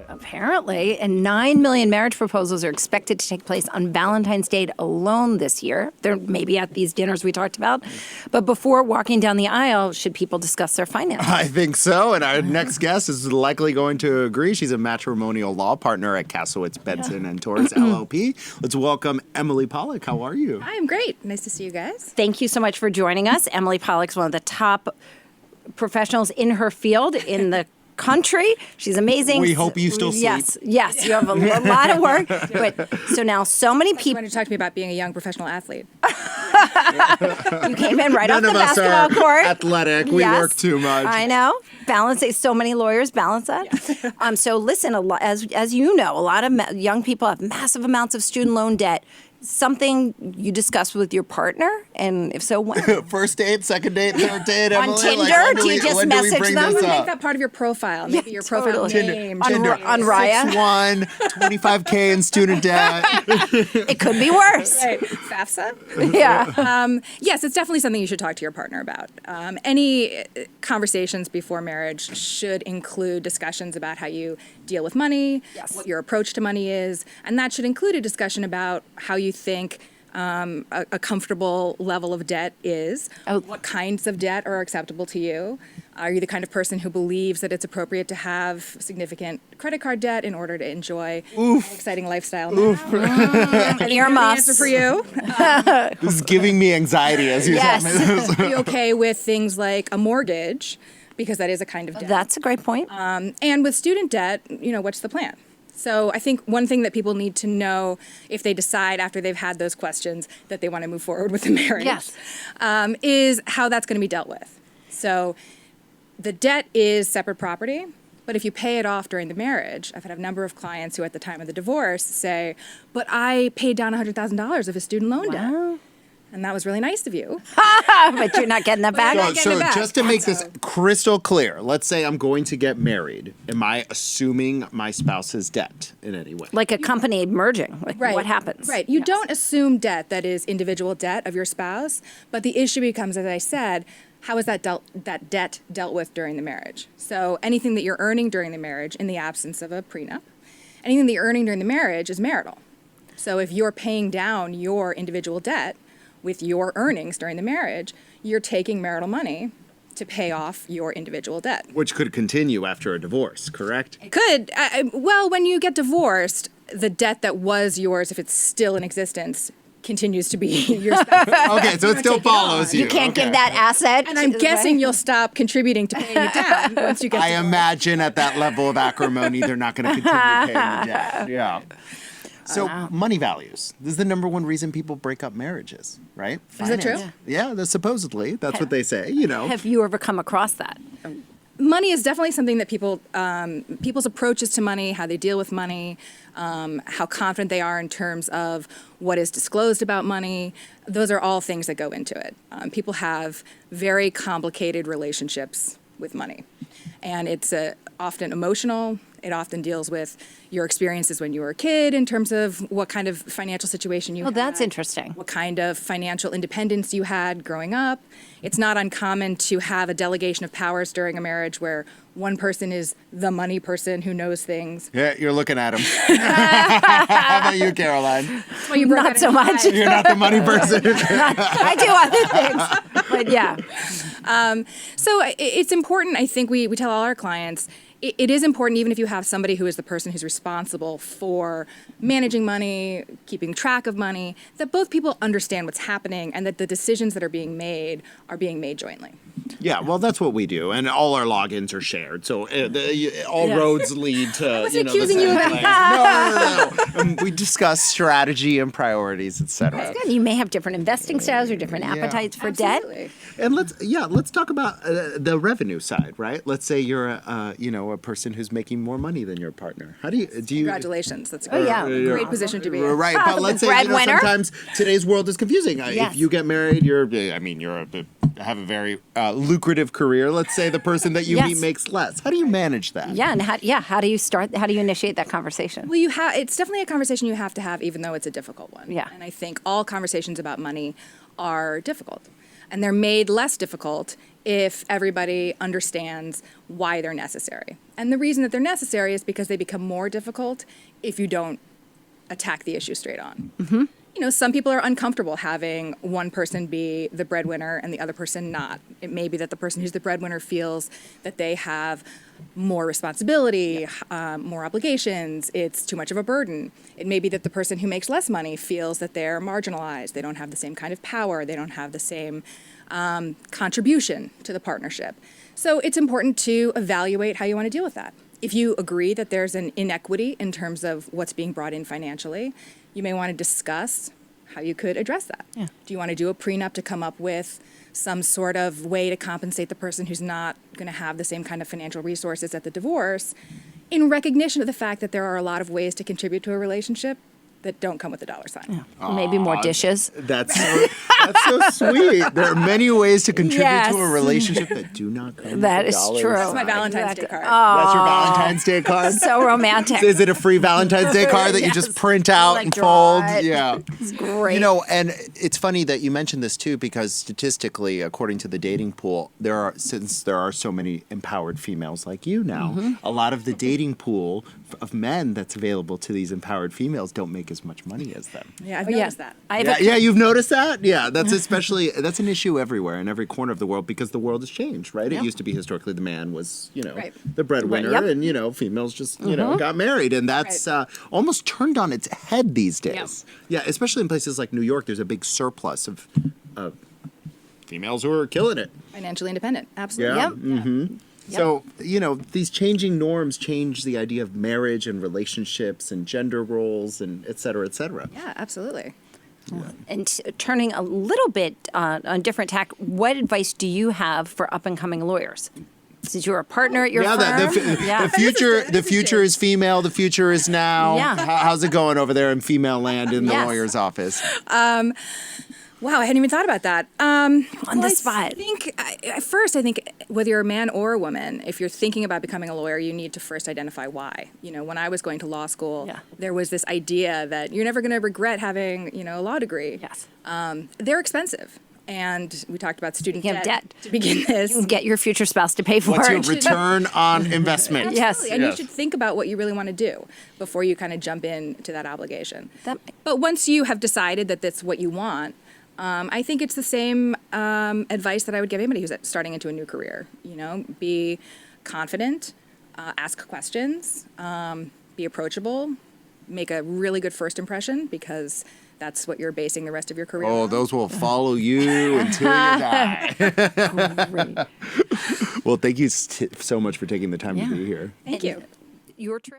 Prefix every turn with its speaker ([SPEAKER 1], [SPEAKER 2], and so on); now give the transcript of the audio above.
[SPEAKER 1] Apparently, and 9 million marriage proposals are expected to take place on Valentine's Day alone this year. They're maybe at these dinners we talked about. But before walking down the aisle, should people discuss their finances?
[SPEAKER 2] I think so. And our next guest is likely going to agree. She's a matrimonial law partner at Kasowitz Benson Torres LLP. Let's welcome Emily Pollock. How are you?
[SPEAKER 3] Hi, I'm great. Nice to see you guys.
[SPEAKER 1] Thank you so much for joining us. Emily Pollock's one of the top professionals in her field in the country. She's amazing.
[SPEAKER 2] We hope you still sleep.
[SPEAKER 1] Yes, you have a lot of work. But so now so many people.
[SPEAKER 3] You wanted to talk to me about being a young professional athlete.
[SPEAKER 1] You came in right off the
[SPEAKER 2] None of us
[SPEAKER 1] basketball
[SPEAKER 2] are
[SPEAKER 1] court.
[SPEAKER 2] athletic. We work too much.
[SPEAKER 1] I know. Balance it. So many lawyers balance that. Yeah. So listen, as you know, a lot of young people have massive amounts of student loan debt. Something you discussed with your partner, and if so, when?
[SPEAKER 2] First date, second date, third date,
[SPEAKER 1] On
[SPEAKER 2] Emily?
[SPEAKER 1] Tinder? Do you just message them?
[SPEAKER 3] Make that part of your profile. Maybe your profile name.
[SPEAKER 2] Tinder.
[SPEAKER 1] On Raya?
[SPEAKER 2] 6'1", 25K in student debt.
[SPEAKER 1] It could be worse.
[SPEAKER 3] Right. FAFSA?
[SPEAKER 1] Yeah.
[SPEAKER 3] Yes, it's definitely something you should talk to your partner about. Any conversations before marriage should include discussions about how you deal with money, what your approach to money is, and that should include a discussion about how you think a comfortable level of debt is, what kinds of debt are acceptable to you. Are you the kind of person who believes that it's appropriate to have significant credit card debt in order to enjoy an exciting lifestyle now?
[SPEAKER 1] Earmuffs.
[SPEAKER 3] Answer for you.
[SPEAKER 2] This is giving me anxiety as you tell me this.
[SPEAKER 3] Are you okay with things like a mortgage? Because that is a kind of debt.
[SPEAKER 1] That's a great point.
[SPEAKER 3] And with student debt, what's the plan? So I think one thing that people need to know if they decide after they've had those questions that they want to move forward with the marriage is how that's going to be dealt with. So the debt is separate property, but if you pay it off during the marriage, I've had a number of clients who at the time of the divorce say, but I paid down $100,000 of his student loan debt. And that was really nice of you.
[SPEAKER 1] But you're not getting that back?
[SPEAKER 2] So just to make this crystal clear, let's say I'm going to get married. Am I assuming my spouse's debt in any way?
[SPEAKER 1] Like a company merging. Like what happens?
[SPEAKER 3] Right. You don't assume debt that is individual debt of your spouse, but the issue becomes, as I said, how is that debt dealt with during the marriage? So anything that you're earning during the marriage in the absence of a prenup, anything that you're earning during the marriage is marital. So if you're paying down your individual debt with your earnings during the marriage, you're taking marital money to pay off your individual debt.
[SPEAKER 2] Which could continue after a divorce, correct?
[SPEAKER 3] It could. Well, when you get divorced, the debt that was yours, if it's still in existence, continues to be your spouse.
[SPEAKER 2] Okay, so it still follows you.
[SPEAKER 1] You can't give that asset.
[SPEAKER 3] And I'm guessing you'll stop contributing to paying it down once you get
[SPEAKER 2] I
[SPEAKER 3] divorced.
[SPEAKER 2] imagine at that level of acrimony, they're not going to continue paying the debt. Yeah. So money values. This is the number one reason people break up marriages, right?
[SPEAKER 3] Is that true?
[SPEAKER 2] Yeah, supposedly. That's what they say,
[SPEAKER 1] Have you ever come across that?
[SPEAKER 3] Money is definitely something that people's approaches to money, how they deal with money, how confident they are in terms of what is disclosed about money. Those are all things that go into it. People have very complicated relationships with money. And it's often emotional. It often deals with your experiences when you were a kid in terms of what kind of financial situation you had.
[SPEAKER 1] Oh, that's interesting.
[SPEAKER 3] What kind of financial independence you had growing up. It's not uncommon to have a delegation of powers during a marriage where one person is the money person who knows things.
[SPEAKER 2] Yeah, you're looking at him. How about you, Caroline?
[SPEAKER 3] Well, you broke
[SPEAKER 1] Not so much.
[SPEAKER 2] You're not the money person.
[SPEAKER 1] I do other things. But yeah.
[SPEAKER 3] So it's important, I think we tell all our clients, it is important, even if you have somebody who is the person who's responsible for managing money, keeping track of money, that both people understand what's happening and that the decisions that are being made jointly.
[SPEAKER 2] Yeah, well, that's what we do, and all our logins are shared, so all roads lead to.
[SPEAKER 3] I wasn't accusing you of
[SPEAKER 2] that. No. We discuss strategy and priorities, etc.
[SPEAKER 1] You may have different investing styles or different appetites for debt.
[SPEAKER 2] And let's talk about the revenue side, right? Let's say you're a person who's making more money than your partner. How do you?
[SPEAKER 3] Congratulations, that's a great position to be in.
[SPEAKER 2] Right, but let's say sometimes today's world is confusing.
[SPEAKER 1] Yes.
[SPEAKER 2] If you get married, have a very lucrative career. Let's say the person that you meet makes less. How do you manage that?
[SPEAKER 1] Yeah, and how do you start? How do you initiate that conversation?
[SPEAKER 3] Well, it's definitely a conversation you have to have, even though it's a difficult one.
[SPEAKER 1] Yeah.
[SPEAKER 3] And I think all conversations about money are difficult. And they're made less difficult if everybody understands why they're necessary. And the reason that they're necessary is because they become more difficult if you don't attack the issue straight on.
[SPEAKER 1] Mm-hmm.
[SPEAKER 3] You know, some people are uncomfortable having one person be the breadwinner and the other person not. It may be that the person who's the breadwinner feels that they have more responsibility, more obligations, it's too much of a burden. It may be that the person who makes less money feels that they're marginalized, they don't have the same kind of power, they don't have the same contribution to the partnership. So it's important to evaluate how you want to deal with that. If you agree that there's an inequity in terms of what's being brought in financially, you may want to discuss how you could address that.
[SPEAKER 1] Yeah.
[SPEAKER 3] Do you want to do a prenup to come up with some sort of way to compensate the person who's not going to have the same kind of financial resources at the divorce, in recognition of the fact that there are a lot of ways to contribute to a relationship that don't come with a dollar sign?
[SPEAKER 1] Maybe more dishes.
[SPEAKER 2] That's so sweet. There are many ways to contribute
[SPEAKER 1] Yes.
[SPEAKER 2] to a relationship that do not come
[SPEAKER 1] That
[SPEAKER 2] with
[SPEAKER 1] is
[SPEAKER 2] dollars.
[SPEAKER 1] true.
[SPEAKER 3] That's my Valentine's Day card.
[SPEAKER 2] That's your Valentine's Day card?
[SPEAKER 1] So romantic.
[SPEAKER 2] Is it a free Valentine's Day card that you just
[SPEAKER 1] Yes.
[SPEAKER 2] print out
[SPEAKER 1] Like
[SPEAKER 2] and
[SPEAKER 1] draw
[SPEAKER 2] fold?
[SPEAKER 1] it.
[SPEAKER 2] Yeah.
[SPEAKER 1] It's great.
[SPEAKER 4] You know, and it's funny that you mentioned this too, because statistically, according to the dating pool, since there are so many empowered females like you now,
[SPEAKER 2] A lot of the dating pool of men that's available to these empowered females don't make as much money as them.
[SPEAKER 3] Yeah, I've
[SPEAKER 1] Yeah.
[SPEAKER 3] noticed that.
[SPEAKER 1] I have
[SPEAKER 2] Yeah,
[SPEAKER 1] a
[SPEAKER 2] yeah, you've noticed that? Yeah, that's an issue everywhere in every corner of the world because the world has changed, right?
[SPEAKER 1] Yep.
[SPEAKER 2] It used to be historically the man was,
[SPEAKER 3] Right.
[SPEAKER 2] the breadwinner
[SPEAKER 1] Yep.
[SPEAKER 2] and, females just, got married. And that's almost turned on its head these days. Yeah, especially in places like New York, there's a big surplus of females who are killing it.
[SPEAKER 3] Financially independent, absolutely.
[SPEAKER 2] Yeah.
[SPEAKER 1] Yep.
[SPEAKER 2] So, these changing norms change the idea of marriage and relationships and gender roles and et cetera, et cetera.
[SPEAKER 3] Yeah, absolutely.
[SPEAKER 1] And turning a little bit on different tack, what advice do you have for up and coming lawyers? Since you're a partner at your
[SPEAKER 2] Yeah,
[SPEAKER 1] firm,
[SPEAKER 2] the future is female. The future is now.
[SPEAKER 1] Yeah.
[SPEAKER 2] How's it going over there in female land in the
[SPEAKER 1] Yes.
[SPEAKER 2] lawyer's office?
[SPEAKER 3] Wow, I hadn't even thought about that.
[SPEAKER 1] On the
[SPEAKER 3] I
[SPEAKER 1] spot.
[SPEAKER 3] I think whether you're a man or a woman, if you're thinking about becoming a lawyer, you need to first identify why. When I was going to law school,
[SPEAKER 1] Yeah.
[SPEAKER 3] there was this idea that you're never going to regret having, a law degree.
[SPEAKER 1] Yes.
[SPEAKER 3] They're expensive. And we talked about student
[SPEAKER 1] You have debt.
[SPEAKER 3] to begin this.
[SPEAKER 1] you can get your future spouse to pay for
[SPEAKER 2] What's your
[SPEAKER 1] it.
[SPEAKER 2] return on investment?
[SPEAKER 1] Yes.
[SPEAKER 3] Absolutely. And
[SPEAKER 2] Yes.
[SPEAKER 3] you should think about what you really want to do before you kind of jump into that obligation.
[SPEAKER 1] That-
[SPEAKER 3] But once you have decided that that's what you want, I think it's the same advice that I would give anybody who's starting into a new career. Be confident, ask questions, be approachable, make a really good first impression because that's what you're basing the rest of your career
[SPEAKER 2] Oh,
[SPEAKER 3] on.
[SPEAKER 2] those will follow you until you die.
[SPEAKER 1] Great.
[SPEAKER 2] Well, thank you so much for taking the time to
[SPEAKER 1] Yeah.
[SPEAKER 2] be here.
[SPEAKER 3] Thank you.
[SPEAKER 1] Your trip.